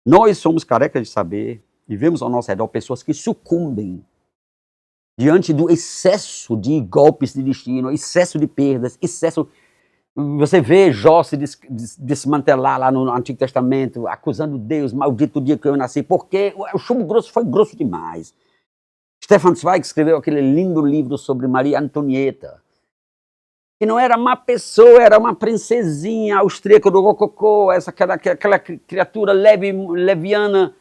Nós somos carecas de saber e vemos ao nosso redor pessoas que sucumbem diante do excesso de golpes de destino, excesso de perdas, excesso... Você vê Jó se desmantelar lá no Antigo Testamento, acusando Deus, maldito o dia que eu nasci, porque o chumbo grosso foi grosso demais. Stefan Zweig escreveu aquele lindo livro sobre Maria Antonieta, que não era má pessoa, era uma princesinha austríaca do rococó, aquela criatura leviana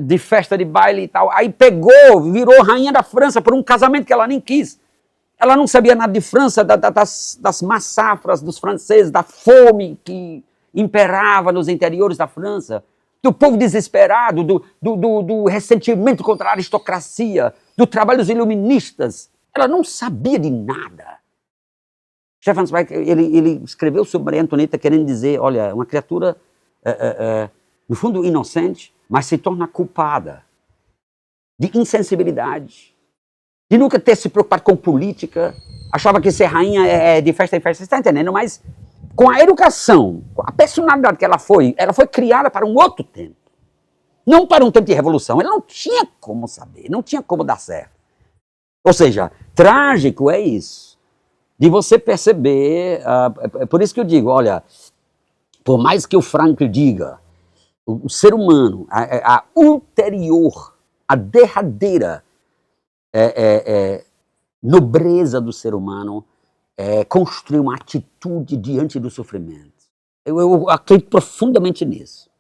de festa de baile e tal. Aí pegou, virou rainha da França por um casamento que ela nem quis. Ela não sabia nada de França, das massacres dos franceses, da fome que imperava nos interiores da França, do povo desesperado, do ressentimento contra a aristocracia, do trabalho dos iluministas. Ela não sabia de nada. Stefan Zweig, ele escreveu sobre Maria Antonieta querendo dizer, olha, uma criatura, no fundo, inocente, mas se torna culpada de insensibilidade, de nunca ter se preocupado com política, achava que ser rainha é de festa em festa, você está entendendo? Mas com a educação, com a personalidade que ela foi criada para um outro tempo. Não para um tempo de revolução. Ela não tinha como saber, não tinha como dar certo. Ou seja, trágico é isso. De você perceber, por isso que eu digo, olha, por mais que o Frankl diga, o ser humano, a ulterior, a derradeira nobreza do ser humano é construir uma atitude diante do sofrimento. Eu acredito profundamente nisso.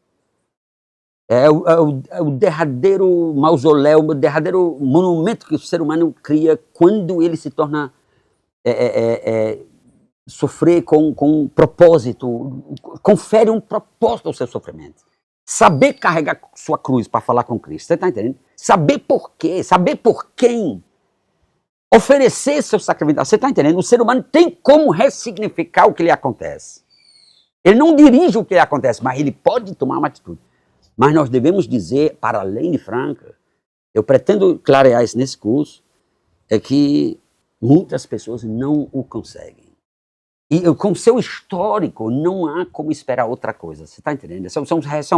É o derradeiro mausoléu, o derradeiro monumento que o ser humano cria quando ele se torna sofrer com um propósito, confere um propósito ao seu sofrimento. Saber carregar sua cruz para falar com Cristo, você está entendendo? Saber por quê, saber por quem. Oferecer seu sacrifício, você está entendendo? O ser humano tem como ressignificar o que lhe acontece. Ele não dirige o que lhe acontece, mas ele pode tomar uma atitude. Mas nós devemos dizer, para além de Frankl, eu pretendo clarear isso nesse curso, é que muitas pessoas não o conseguem. E com seu histórico, não há como esperar outra coisa. Você está entendendo?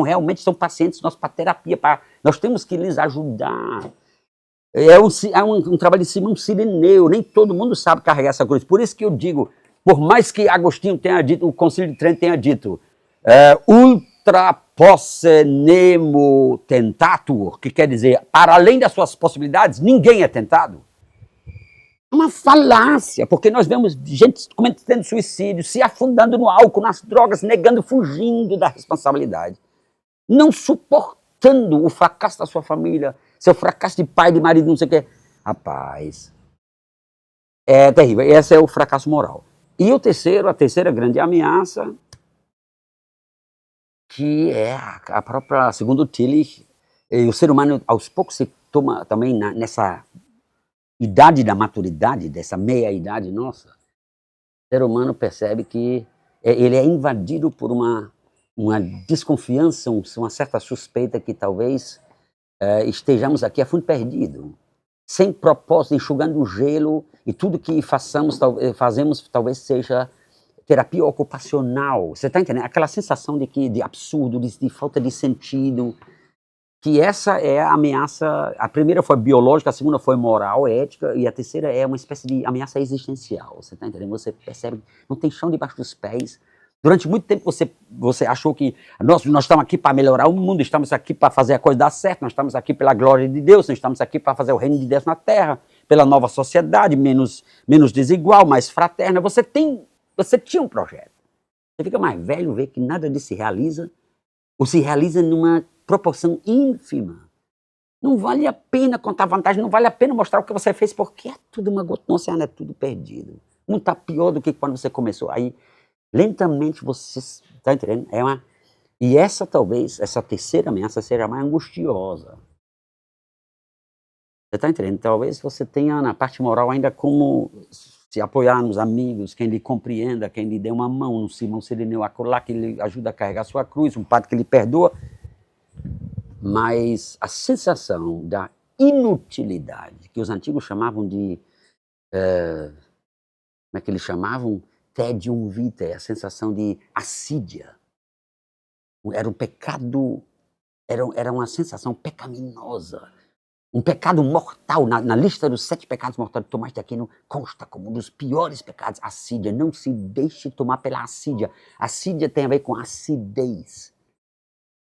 Realmente são pacientes nossos para terapia. Nós temos que lhes ajudar. É um trabalho de Simão Sirineu. Nem todo mundo sabe carregar essa cruz. Por isso que eu digo, por mais que Agostinho tenha dito, o Concílio de Trento tenha dito, ultra posse nemo tentatur, que quer dizer, para além das suas possibilidades, ninguém é tentado. Uma falácia, porque nós vemos gente cometendo suicídio, se afundando no álcool, nas drogas, negando, fugindo da responsabilidade, não suportando o fracasso da sua família, seu fracasso de pai, de marido, não sei o quê. Rapaz, é terrível. Esse é o fracasso moral. E a terceira grande ameaça, que é a própria, segundo Tillich, o ser humano aos poucos se toma também nessa idade da maturidade, dessa meia-idade nossa, o ser humano percebe que ele é invadido por uma desconfiança, uma certa suspeita que talvez estejamos aqui a fundo perdido, sem propósito, enxugando o gelo, e tudo que fazemos talvez seja terapia ocupacional. Você está entendendo? Aquela sensação de absurdo, de falta de sentido, que essa é a ameaça. A primeira foi biológica, a segunda foi moral, ética, e a terceira é uma espécie de ameaça existencial. Você está entendendo? Você percebe que não tem chão debaixo dos pés. Durante muito tempo você achou que nós estamos aqui para melhorar o mundo, estamos aqui para fazer a coisa dar certo, nós estamos aqui pela glória de Deus, nós estamos aqui para fazer o reino de Deus na terra, pela nova sociedade, menos desigual, mais fraterna. Você tinha um projeto. Você fica mais velho, vê que nada disso se realiza, ou se realiza numa proporção ínfima. Não vale a pena contar vantagem, não vale a pena mostrar o que você fez, porque é tudo uma gota no oceano, é tudo perdido. Não está pior do que quando você começou. Aí, lentamente, você está entendendo? E essa terceira ameaça seja a mais angustiosa. Você está entendendo? Talvez você tenha na parte moral ainda como se apoiar nos amigos, quem lhe compreenda, quem lhe dê uma mão, um Simão Sirineu acolá, que lhe ajuda a carregar sua cruz, um padre que lhe perdoa. Mas a sensação da inutilidade, que os antigos chamavam de, como é que eles chamavam? Tédium vitae, a sensação de assídia. Era um pecado era uma sensação pecaminosa. Um pecado mortal, na lista dos 7 pecados mortais de Tomás de Aquino, consta como um dos piores pecados, assídia. Não se deixe tomar pela assídia. Assídia tem a ver com acidez.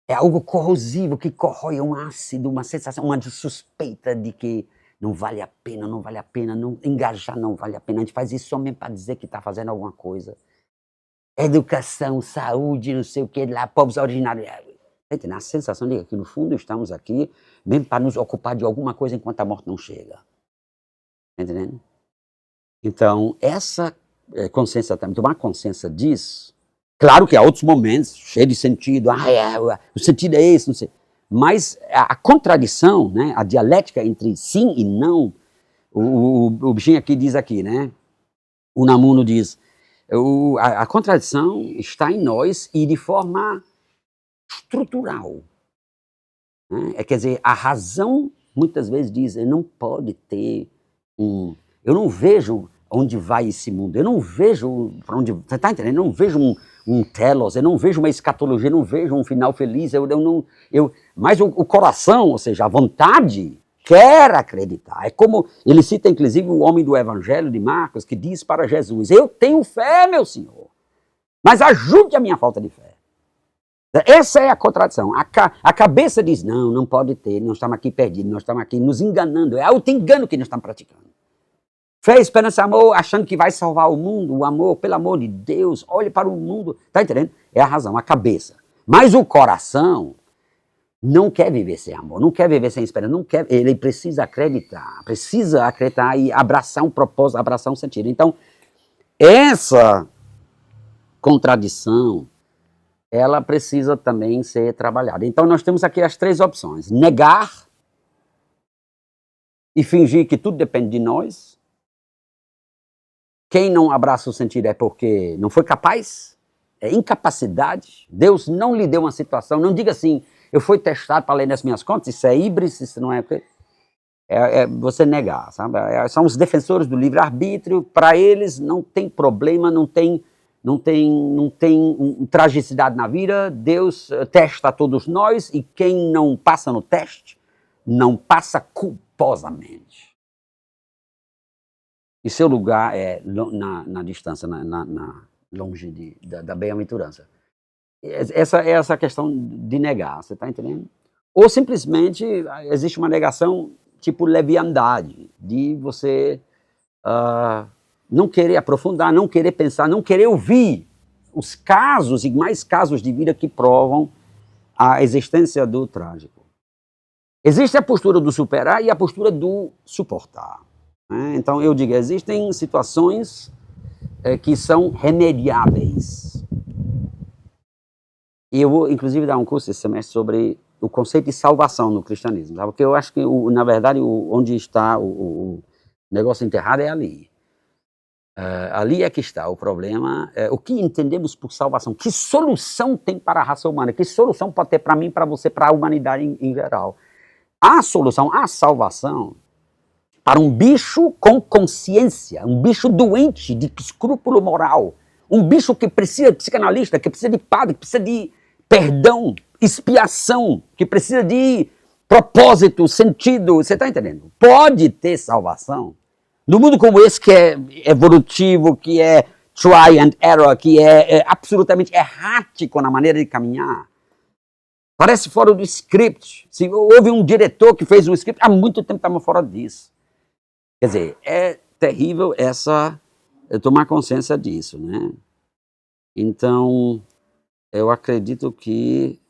É algo corrosivo que corrói um ácido, uma sensação, uma suspeita de que não vale a pena, não engajar não vale a pena. A gente faz isso somente para dizer que está fazendo alguma coisa. Educação, saúde, não sei o que, lá, povos originários. Tem a sensação de que, no fundo, estamos aqui mesmo para nos ocupar de alguma coisa enquanto a morte não chega. Está entendendo? Então, essa consciência também, tomar consciência disso, claro que há outros momentos, cheio de sentido, o sentido é esse, não sei. Mas a contradição, né, a dialética entre sim e não, o bichinho aqui diz aqui, né? O Namuno diz, a contradição está em nós e de forma estrutural. Né? Quer dizer, a razão muitas vezes diz, não pode ter eu não vejo onde vai esse mundo, eu não vejo para onde, você está entendendo? Eu não vejo um telos, eu não vejo uma escatologia, eu não vejo um final feliz, mas o coração, ou seja, a vontade, quer acreditar. É como, ele cita inclusive o homem do Evangelho de Marcos, que diz para Jesus, eu tenho fé, meu Senhor, mas ajude a minha falta de fé. Essa é a contradição. A cabeça diz, não pode ter, nós estamos aqui perdidos, nós estamos aqui nos enganando, é auto-engano que nós estamos praticando. Fé, esperança, amor, achando que vai salvar o mundo, o amor, pelo amor de Deus, olhe para o mundo. Está entendendo? É a razão, a cabeça. Mas o coração não quer viver sem amor, não quer viver sem esperança, não quer, ele precisa acreditar e abraçar um propósito, abraçar um sentido. Então, essa contradição, ela precisa também ser trabalhada. Então, nós temos aqui as 3 opções. Negar e fingir que tudo depende de nós. Quem não abraça o sentido é porque não foi capaz, é incapacidade. Deus não lhe deu uma situação, não diga assim, eu fui testado para ler nas minhas contas, isso é híbris, isso não é... É você negar, sabe? São os defensores do livre-arbítrio, para eles não tem problema, não tem tragicidade na vida, Deus testa todos nós e quem não passa no teste, não passa culposamente. E seu lugar é na distância, longe da bem-aventurança. Essa é essa questão de negar, você está entendendo? Ou simplesmente existe uma negação tipo leviandade, de você não querer aprofundar, não querer pensar, não querer ouvir os casos e mais casos de vida que provam a existência do trágico. Existe a postura do superar e a postura do suportar. Né? Então eu digo, existem situações que são remediáveis. E eu vou inclusive dar um curso esse semestre sobre o conceito de salvação no cristianismo, sabe? Porque eu acho que, na verdade, onde está o negócio enterrado é ali. Ali é que está o problema. O que entendemos por salvação? Que solução tem para a raça humana? Que solução pode ter para mim, para você, para a humanidade em geral? A solução, a salvação, para um bicho com consciência, um bicho doente de escrúpulo moral, um bicho que precisa de psicanalista, que precisa de padre, que precisa de perdão, expiação, que precisa de propósito, sentido, você está entendendo? Pode ter salvação. No mundo como esse, que é evolutivo, que é try and error, que é absolutamente errático na maneira de caminhar, parece fora do script. Se houve um diretor que fez um script, há muito tempo estamos fora disso. Quer dizer, é terrível tomar consciência disso, né? Então, eu acredito que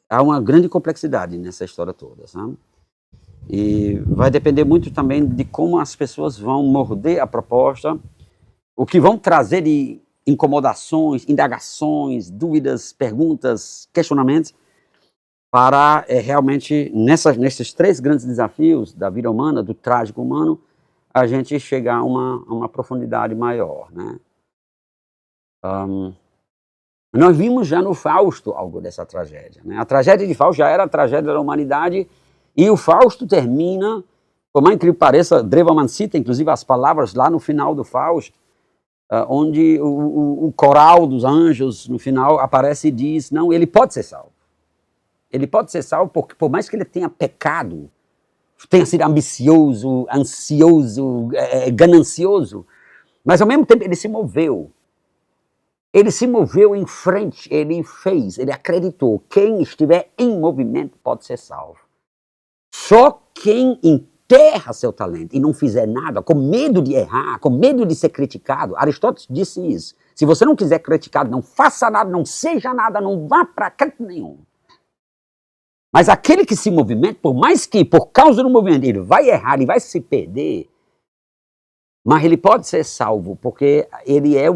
há uma grande complexidade nessa história toda, sabe? E vai depender muito também de como as pessoas vão morder a proposta, o que vão trazer de incomodações, indagações, dúvidas, perguntas, questionamentos, para realmente, nesses 3 grandes desafios da vida humana, do trágico humano, a gente chegar a uma profundidade maior, né? Nós vimos já no Fausto algo dessa tragédia, né? A tragédia de Fausto já era a tragédia da humanidade, e o Fausto termina, por mais incrível que pareça, Drewermann cita inclusive as palavras lá no final do Fausto, onde o coral dos anjos no final aparece e diz, não, ele pode ser salvo. Ele pode ser salvo porque, por mais que ele tenha pecado, tenha sido ambicioso, ansioso, ganancioso, mas ao mesmo tempo ele se moveu. Ele se moveu em frente, ele fez, ele acreditou. Quem estiver em movimento pode ser salvo. Só quem enterra seu talento e não fizer nada, com medo de errar, com medo de ser criticado, Aristóteles disse isso. Se você não quiser criticado, não faça nada, não seja nada, não vá para canto nenhum. Mas aquele que se movimenta, por mais que por causa do movimento ele vai errar, ele vai se perder, mas ele pode ser salvo, porque ele é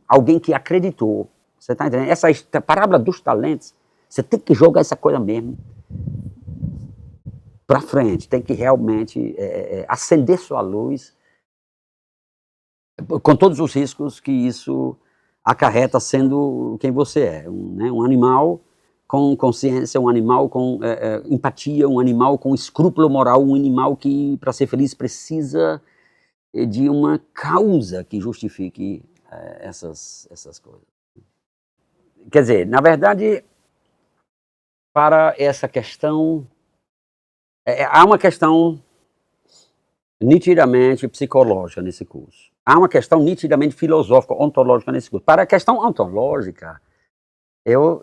alguém que acreditou. Você está entendendo? Essa parábola dos talentos, você tem que jogar essa coisa mesmo para frente, tem que realmente acender sua luz, com todos os riscos que isso acarreta sendo quem você é. Um animal com consciência, um animal com empatia, um animal com escrúpulo moral, um animal que, para ser feliz, precisa de uma causa que justifique essas coisas. Quer dizer, na verdade, para essa questão, há uma questão nitidamente psicológica nesse curso. Há uma questão nitidamente filosófica, ontológica nesse curso. Para a questão ontológica, eu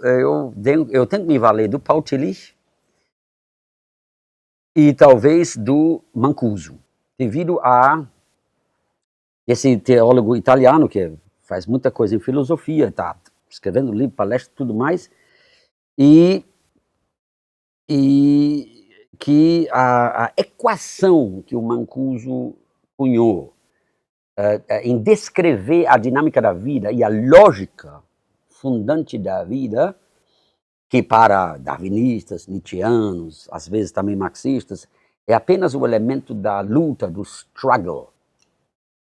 tenho que me valer do Paul Tillich e talvez do Mancuso, devido a esse teólogo italiano que faz muita coisa em filosofia, está escrevendo livro, palestra e tudo mais, e que a equação que o Mancuso cunhou em descrever a dinâmica da vida e a lógica fundante da vida, que para darwinistas, nietzscheanos, às vezes também marxistas, é apenas o elemento da luta, do struggle,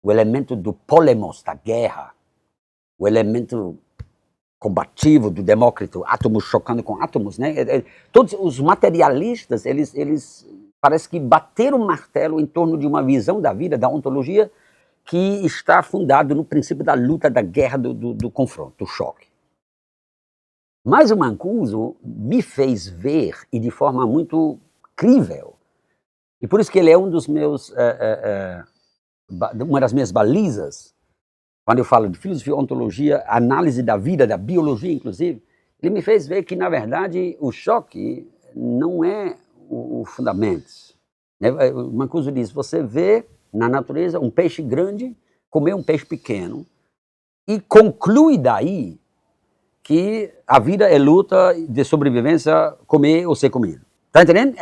o elemento do polemos, da guerra, o elemento combativo do Demócrito, átomos chocando com átomos, né? Todos os materialistas, eles parece que bateram o martelo em torno de uma visão da vida, da ontologia, que está fundado no princípio da luta, da guerra, do confronto, do choque. Mas o Mancuso me fez ver, e de forma muito crível, e por isso que ele é um dos meus, uma das minhas balizas, quando eu falo de filosofia, ontologia, análise da vida, da biologia inclusive, ele me fez ver que, na verdade, o choque não é o fundamento. O Mancuso diz, você vê na natureza um peixe grande comer um peixe pequeno e conclui daí que a vida é luta de sobrevivência, comer ou ser comido. Está entendendo?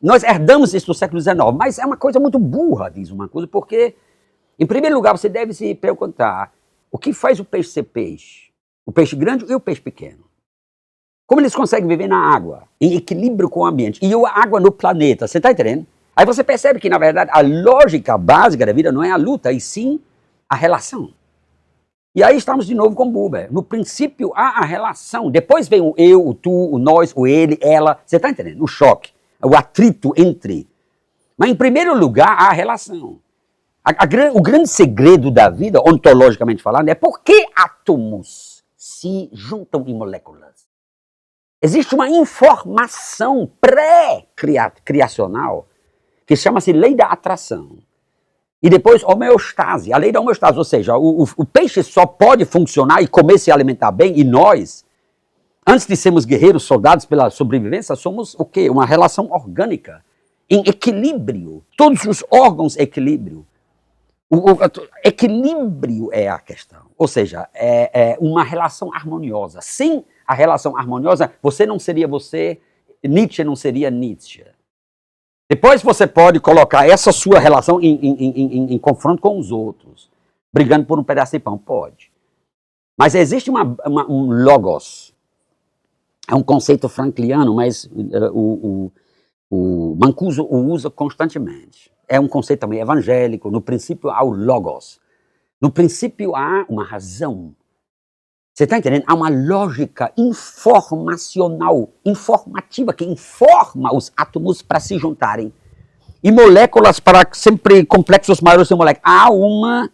Nós herdamos isso no século XIX, mas é uma coisa muito burra, diz o Mancuso, porque, em primeiro lugar, você deve se perguntar o que faz o peixe ser peixe? O peixe grande e o peixe pequeno. Como eles conseguem viver na água, em equilíbrio com o ambiente, e a água no planeta, você está entendendo? Aí você percebe que, na verdade, a lógica básica da vida não é a luta, e sim a relação. E aí estamos de novo com Buber. No princípio há a relação, depois vem o eu, o tu, o nós, o ele, ela, você está entendendo? O choque, o atrito entre. Mas, em primeiro lugar, há a relação. O grande segredo da vida, ontologicamente falando, é por que átomos se juntam em moléculas. Existe uma informação pré-criacional que chama-se lei da atração. E depois homeostase, a lei da homeostase, ou seja, o peixe só pode funcionar e comer e se alimentar bem, e nós, antes de sermos guerreiros, soldados pela sobrevivência, somos o quê? Uma relação orgânica, em equilíbrio, todos os órgãos em equilíbrio. Equilíbrio é a questão, ou seja, é uma relação harmoniosa. Sem a relação harmoniosa, você não seria você, Nietzsche não seria Nietzsche. Depois você pode colocar essa sua relação em confronto com os outros, brigando por um pedaço de pão, pode. Mas existe um logos, é um conceito frankliano, mas o Mancuso o usa constantemente. É um conceito também evangélico. No princípio há o logos. No princípio há uma razão. Você está entendendo? Há uma lógica informacional, informativa, que informa os átomos para se juntarem. E moléculas para sempre complexos maiores de moléculas. Há um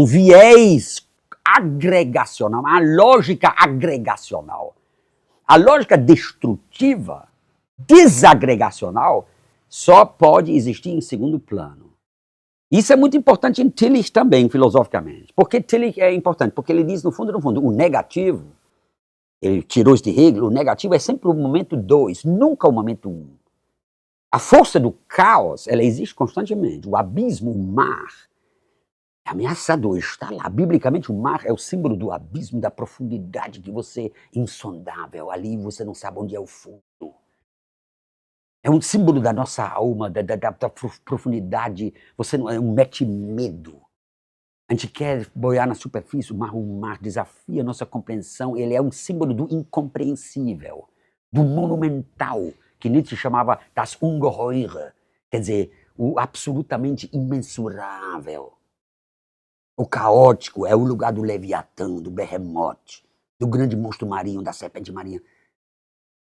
viés agregacional, uma lógica agregacional. A lógica destrutiva, desagregacional, só pode existir em segundo plano. Isso é muito importante em Tillich também, filosoficamente. Por que Tillich é importante? Porque ele diz, no fundo, o negativo, ele tirou isso de Hegel, o negativo é sempre o momento 2, nunca o momento 1. A força do caos, ela existe constantemente. O abismo, o mar, é ameaçador, está lá. Biblicamente, o mar é o símbolo do abismo, da profundidade que você é insondável. Ali você não sabe onde é o fundo. É um símbolo da nossa alma, da profundidade. Você não mete medo. A gente quer boiar na superfície, o mar desafia a nossa compreensão. Ele é um símbolo do incompreensível, do monumental, que Nietzsche chamava das Ungeheure, quer dizer, o absolutamente imensurável. O caótico é o lugar do Leviatã, do Behemoth, do grande monstro marinho, da serpente marinha.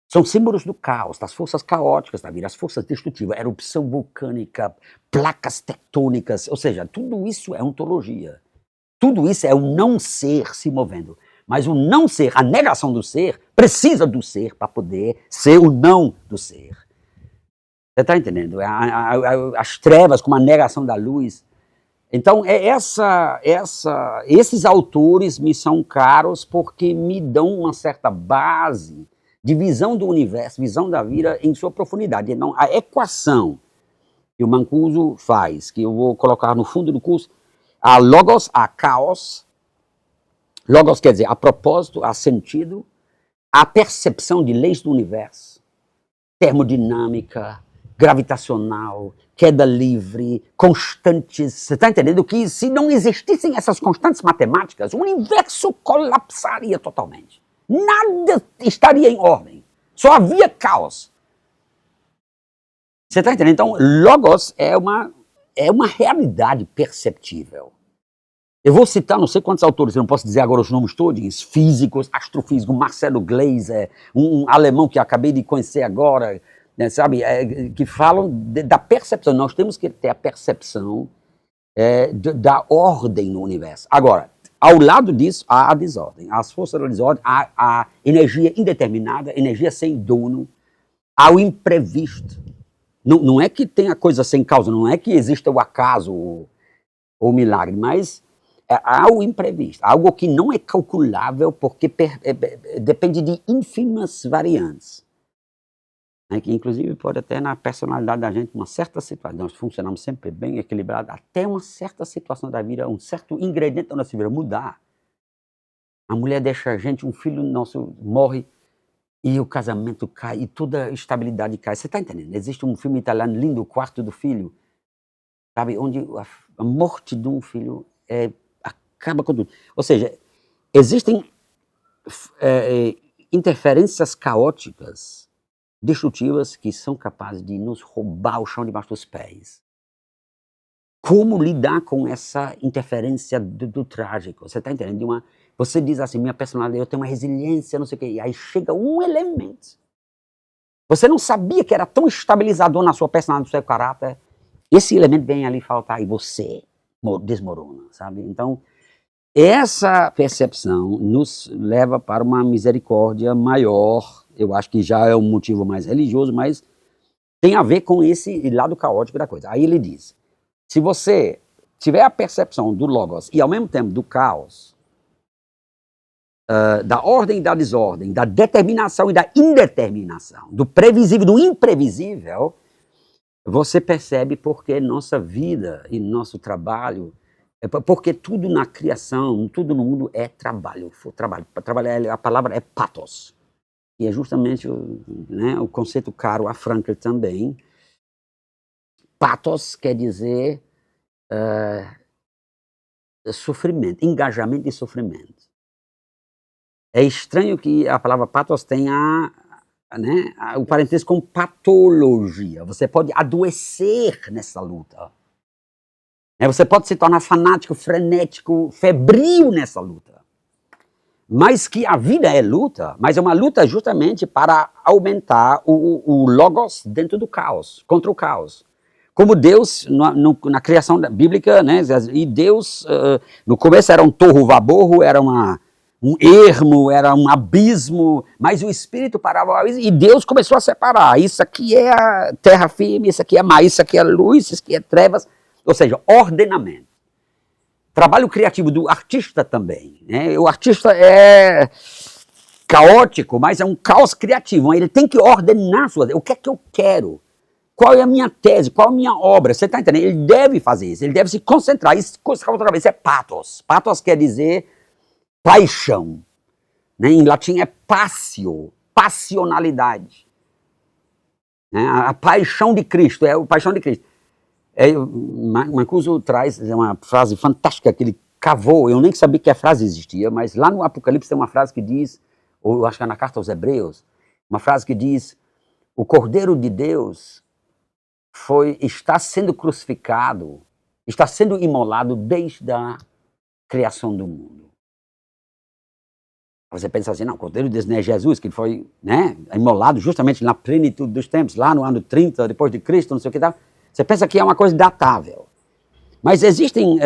São símbolos do caos, das forças caóticas da vida, as forças destrutivas, erupção vulcânica, placas tectônicas, ou seja, tudo isso é ontologia. Tudo isso é o não ser se movendo. Mas o não ser, a negação do ser, precisa do ser para poder ser o não do ser. Você está entendendo? As trevas como a negação da luz. Então, esses autores me são caros porque me dão uma certa base de visão do universo, visão da vida em sua profundidade. Então, a equação que o Mancuso faz, que eu vou colocar no fundo do curso, a logos, a caos, logos quer dizer a propósito, a sentido, a percepção de leis do universo, termodinâmica, gravitacional, queda livre, constantes. Você está entendendo que se não existissem essas constantes matemáticas, o universo colapsaria totalmente. Nada estaria em ordem. Só havia caos. Você está entendendo? Então, logos é uma realidade perceptível. Eu vou citar não sei quantos autores, eu não posso dizer agora os nomes todos, físicos, astrofísicos, Marcelo Gleiser, um alemão que acabei de conhecer agora, né, sabe, que falam da percepção. Nós temos que ter a percepção da ordem no universo. Agora, ao lado disso, há a desordem. As forças da desordem, há a energia indeterminada, energia sem dono, há o imprevisto. Não é que tenha coisa sem causa, não é que exista o acaso ou o milagre, mas há o imprevisto, algo que não é calculável porque depende de ínfimas variantes. Né, que inclusive pode até na personalidade da gente, uma certa situação, nós funcionamos sempre bem equilibrados, até uma certa situação da vida, um certo ingrediente da nossa vida mudar. A mulher deixa a gente, um filho nosso morre e o casamento cai e toda a estabilidade cai. Você está entendendo? Existe um filme italiano lindo, O Quarto do Filho, sabe, onde a morte de um filho acaba com tudo. Ou seja, existem interferências caóticas destrutivas que são capazes de nos roubar o chão debaixo dos pés. Como lidar com essa interferência do trágico? Você está entendendo? Você diz assim, minha personalidade, eu tenho uma resiliência, não sei o quê, e aí chega um elemento. Você não sabia que era tão estabilizador na sua personalidade, no seu caráter. Esse elemento vem ali faltar e você desmorona, sabe? Então, essa percepção nos leva para uma misericórdia maior. Eu acho que já é um motivo mais religioso, mas tem a ver com esse lado caótico da coisa. Aí ele diz, se você tiver a percepção do logos e ao mesmo tempo do caos, da ordem e da desordem, da determinação e da indeterminação, do previsível e do imprevisível, você percebe porque nossa vida e nosso trabalho, porque tudo na criação, tudo no mundo é trabalho. Trabalhar, a palavra é pathos. E é justamente o conceito caro a Frankl também. Pathos quer dizer sofrimento, engajamento e sofrimento. É estranho que a palavra pathos tenha o parentesco com patologia. Você pode adoecer nessa luta. Você pode se tornar fanático, frenético, febril nessa luta. Mas que a vida é luta, mas é uma luta justamente para aumentar o logos dentro do caos, contra o caos. Como Deus, na criação bíblica, né, e Deus, no começo era um torro vaborro, era uma um ermo, era um abismo, mas o Espírito parava e Deus começou a separar. Isso aqui é a terra firme, isso aqui é mar, isso aqui é luz, isso aqui é trevas. Ou seja, ordenamento. Trabalho criativo do artista também. Né? O artista é caótico, mas é um caos criativo. Ele tem que ordenar suas. O que é que eu quero? Qual é a minha tese? Qual é a minha obra? Você está entendendo? Ele deve fazer isso, ele deve se concentrar. Isso é pathos. Pathos quer dizer paixão. Né? Em latim é passio, passionalidade. Né? A paixão de Cristo, é a paixão de Cristo. Mancuso traz uma frase fantástica que ele cavou, eu nem sabia que a frase existia, mas lá no Apocalipse tem uma frase que diz, ou eu acho que é na carta aos Hebreus, uma frase que diz, o Cordeiro de Deus está sendo crucificado, está sendo imolado desde a criação do mundo. Você pensa assim, não, o Cordeiro de Deus não é Jesus, que foi, né, imolado justamente na plenitude dos tempos, lá no ano 30 depois de Cristo, não sei o que tal. Você pensa que é uma coisa datável. Mas existem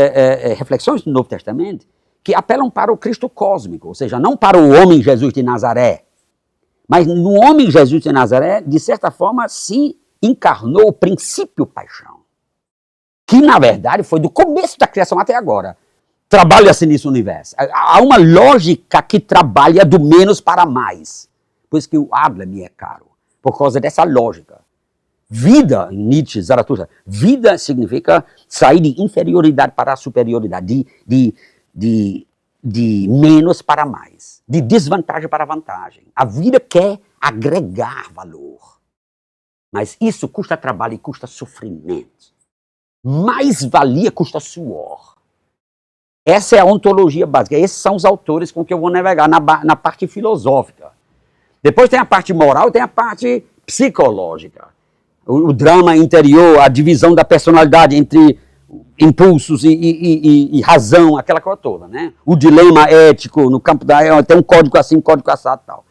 reflexões no Novo Testamento que apelam para o Cristo cósmico, ou seja, não para o homem Jesus de Nazaré, mas no homem Jesus de Nazaré, de certa forma, se encarnou o princípio paixão, que na verdade foi do começo da criação até agora. Trabalha-se nesse universo. Há uma lógica que trabalha do menos para mais. Por isso que o Adler me é caro, por causa dessa lógica. Vida, em Nietzsche, Zaratustra, vida significa sair de inferioridade para a superioridade, de menos para mais, de desvantagem para vantagem. A vida quer agregar valor, mas isso custa trabalho e custa sofrimento. Mais valia custa suor. Essa é a ontologia básica, esses são os autores com que eu vou navegar na parte filosófica. Depois tem a parte moral, tem a parte psicológica. O drama interior, a divisão da personalidade entre impulsos e razão, aquela coisa toda, né? O dilema ético no campo da... Tem um código assim, um código assado e tal.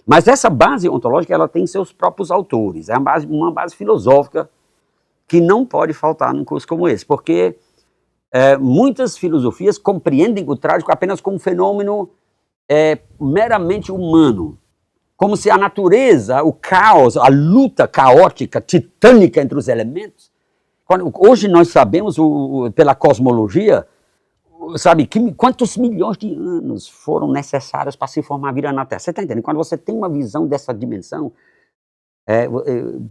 Mas essa base ontológica, ela tem seus próprios autores. É uma base filosófica que não pode faltar num curso como esse, porque muitas filosofias compreendem o trágico apenas como um fenômeno meramente humano. Como se a natureza, o caos, a luta caótica, titânica entre os elementos. Hoje nós sabemos, pela cosmologia, sabe, quantos milhões de anos foram necessários para se formar a vida na Terra. Você está entendendo? Quando você tem uma visão dessa dimensão,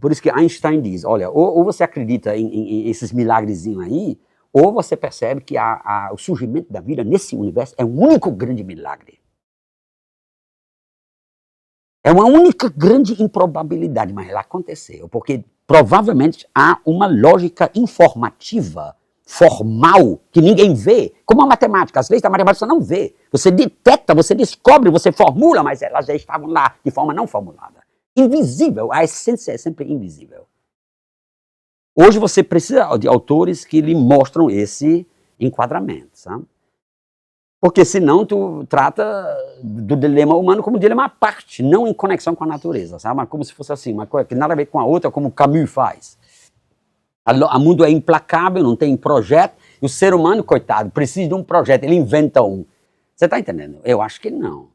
por isso que Einstein diz, olha, ou você acredita em esses milagrezinhos aí, ou você percebe que o surgimento da vida nesse universo é um único grande milagre. É uma única grande improbabilidade, mas ela aconteceu, porque provavelmente há uma lógica informativa, formal, que ninguém vê, como a matemática. As leis da matemática você não vê. Você detecta, você descobre, você formula, mas elas já estavam lá de forma não formulada. Invisível, a essência é sempre invisível. Hoje você precisa de autores que lhe mostram esse enquadramento, sabe? Porque senão tu trata do dilema humano como um dilema à parte, não em conexão com a natureza, sabe? Mas como se fosse assim, uma coisa que nada a ver com a outra, como Camus faz. O mundo é implacável, não tem projeto, e o ser humano, coitado, precisa de um projeto, ele inventa um. Você está entendendo? Eu acho que não.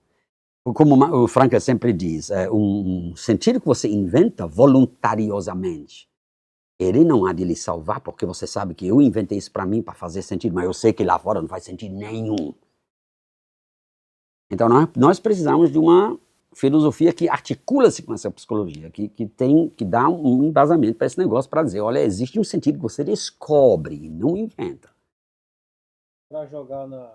Como o Frankl sempre diz, um sentido que você inventa voluntariosamente, ele não há de lhe salvar, porque você sabe que eu inventei isso para mim, para fazer sentido, mas eu sei que lá fora não faz sentido nenhum. Então nós precisamos de uma filosofia que articula-se com essa psicologia, que dá um embasamento para esse negócio, para dizer, olha, existe um sentido que você descobre, não inventa. Para jogar na...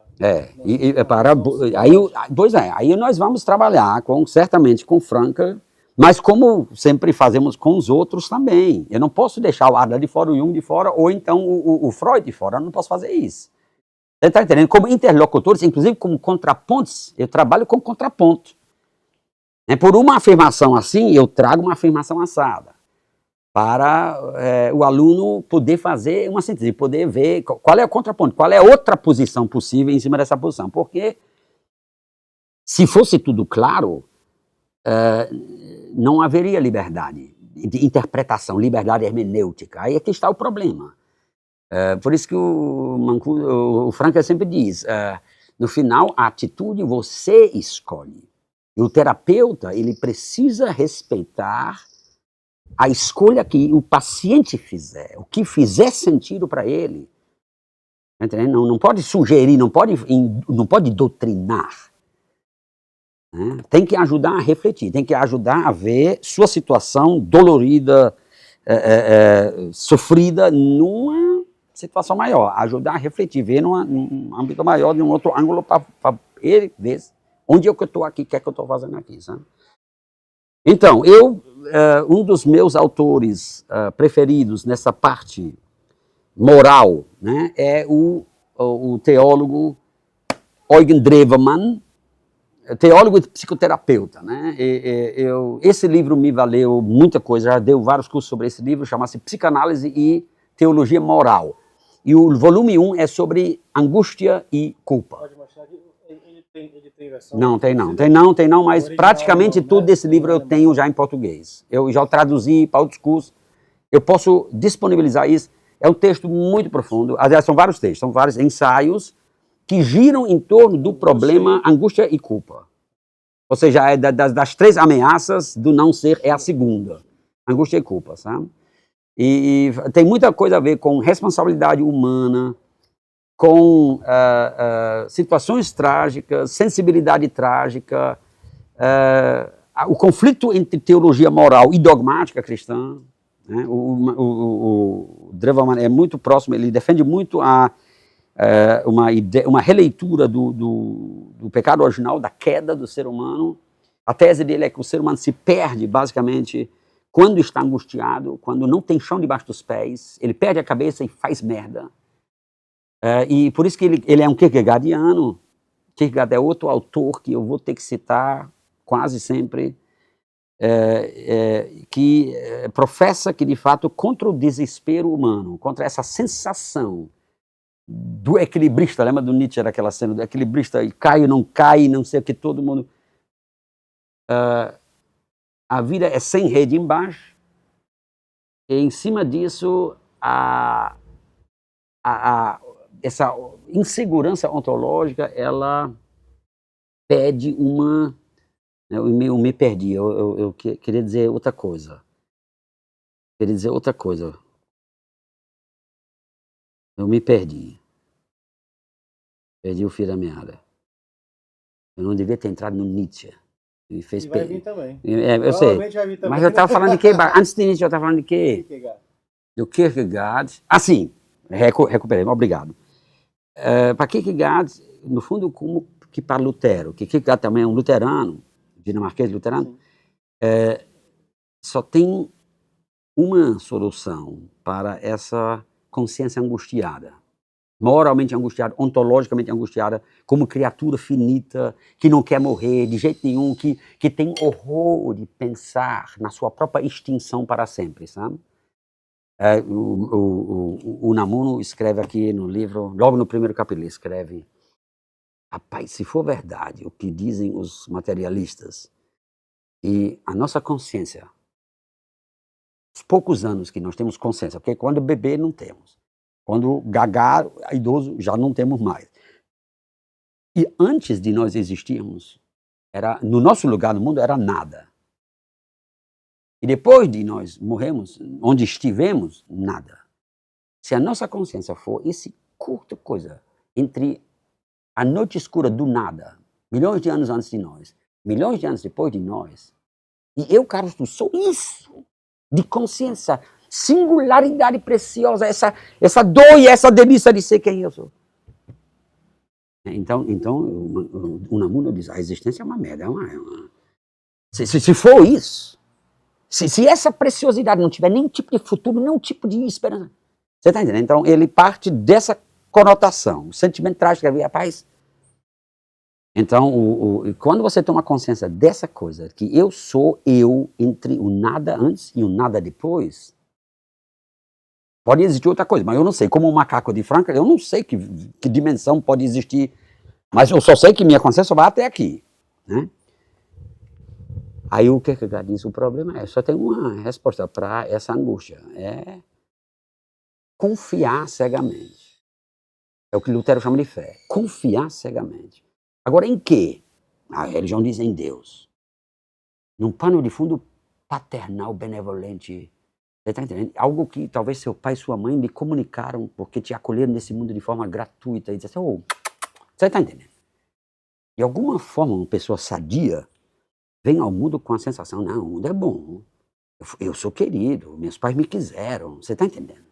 Aí nós vamos trabalhar certamente com Frankl, mas como sempre fazemos com os outros também. Eu não posso deixar o Adler de fora, o Jung de fora, ou então o Freud de fora, eu não posso fazer isso. Você está entendendo? Como interlocutores, inclusive como contrapontos, eu trabalho com contraponto. Por uma afirmação assim, eu trago uma afirmação assada, para o aluno poder fazer uma síntese, poder ver qual é o contraponto, qual é a outra posição possível em cima dessa posição. Porque se fosse tudo claro, não haveria liberdade de interpretação, liberdade hermenêutica. Aí é que está o problema. Por isso que o Frankl sempre diz, No final, a atitude você escolhe. E o terapeuta, ele precisa respeitar a escolha que o paciente fizer, o que fizer sentido para ele. Não, não pode sugerir, não pode doutrinar. Né? Tem que ajudar a refletir, tem que ajudar a ver sua situação dolorida, sofrida, numa situação maior. Ajudar a refletir, ver num âmbito maior, de um outro ângulo, para ele ver onde é que eu estou aqui, o que é que eu estou fazendo aqui. Sabe? Então, um dos meus autores preferidos nessa parte moral, né, é o teólogo Eugen Drewermann, teólogo e psicoterapeuta. Né? Esse livro me valeu muita coisa, já deu vários cursos sobre esse livro, chama-se Psicanálise e Teologia Moral. E o volume 1 é sobre angústia e culpa. Pode mostrar aqui. Ele tem versão? Não, tem não, mas praticamente tudo desse livro eu tenho já em português. Eu já traduzi para outros cursos, eu posso disponibilizar isso. É um texto muito profundo, aliás, são vários textos, são vários ensaios que giram em torno do problema angústia e culpa. Ou seja, das três ameaças do não ser, é a segunda. Angústia e culpa, sabe? E tem muita coisa a ver com responsabilidade humana, com situações trágicas, sensibilidade trágica, o conflito entre teologia moral e dogmática cristã. Né? O Drewermann é muito próximo, ele defende muito uma releitura do pecado original, da queda do ser humano. A tese dele é que o ser humano se perde, basicamente, quando está angustiado, quando não tem chão debaixo dos pés, ele perde a cabeça e faz merda. E por isso que ele é um kierkegaardiano. Kierkegaard é outro autor que eu vou ter que citar quase sempre, que professa que, de fato, contra o desespero humano, contra essa sensação do equilibrista, lembra do Nietzsche, daquela cena do equilibrista, e cai ou não cai, não sei o que, todo mundo... a vida é sem rede embaixo, e em cima disso, essa insegurança ontológica, ela pede uma... Eu me perdi, eu queria dizer outra coisa. Eu me perdi. Perdi o fio da meada. Eu não devia ter entrado no Nietzsche. E vai vir também. Eu sei. Vai vir também. Mas eu estava falando de quê? Antes de Nietzsche, eu estava falando de quê? Kierkegaard. Do Kierkegaard. Ah, sim. Recuperei, obrigado. Para Kierkegaard, no fundo, como que para Lutero, que Kierkegaard também é um luterano, dinamarquês luterano, só tem uma solução para essa consciência angustiada, moralmente angustiada, ontologicamente angustiada, como criatura finita, que não quer morrer de jeito nenhum, que tem horror de pensar na sua própria extinção para sempre, sabe? O Unamuno escreve aqui no livro, logo no primeiro capítulo, ele escreve: rapaz, se for verdade o que dizem os materialistas, e a nossa consciência, os poucos anos que nós temos consciência, porque quando bebê não temos, quando gagar, idoso, já não temos mais. E antes de nós existirmos, no nosso lugar no mundo era nada. E depois de nós morrermos, onde estivemos, nada. Se a nossa consciência for esse curta coisa entre a noite escura do nada, milhões de anos antes de nós, milhões de anos depois de nós, e eu, Carlos, sou isso, de consciência, singularidade preciosa, essa dor e essa delícia de ser quem eu sou. Então o Unamuno diz, a existência é uma merda, Se for isso, se essa preciosidade não tiver nenhum tipo de futuro, nenhum tipo de esperança, você está entendendo? Então ele parte dessa conotação, o sentimento trágico, rapaz. Então, quando você toma consciência dessa coisa, que eu sou eu entre o nada antes e o nada depois, pode existir outra coisa, mas eu não sei. Como um macaco de Franca, eu não sei que dimensão pode existir, mas eu só sei que minha consciência vai até aqui. Né? Aí o que diz? O problema só tem uma resposta para essa angústia, é confiar cegamente. É o que Lutero chama de fé. Confiar cegamente. Agora, em quê? A religião diz em Deus. Num pano de fundo paternal, benevolente. Você está entendendo? Algo que talvez seu pai e sua mãe lhe comunicaram porque te acolheram nesse mundo de forma gratuita. E disseram, oh, você está entendendo? De alguma forma, uma pessoa sadia vem ao mundo com a sensação, não, o mundo é bom. Eu sou querido, meus pais me quiseram. Você está entendendo?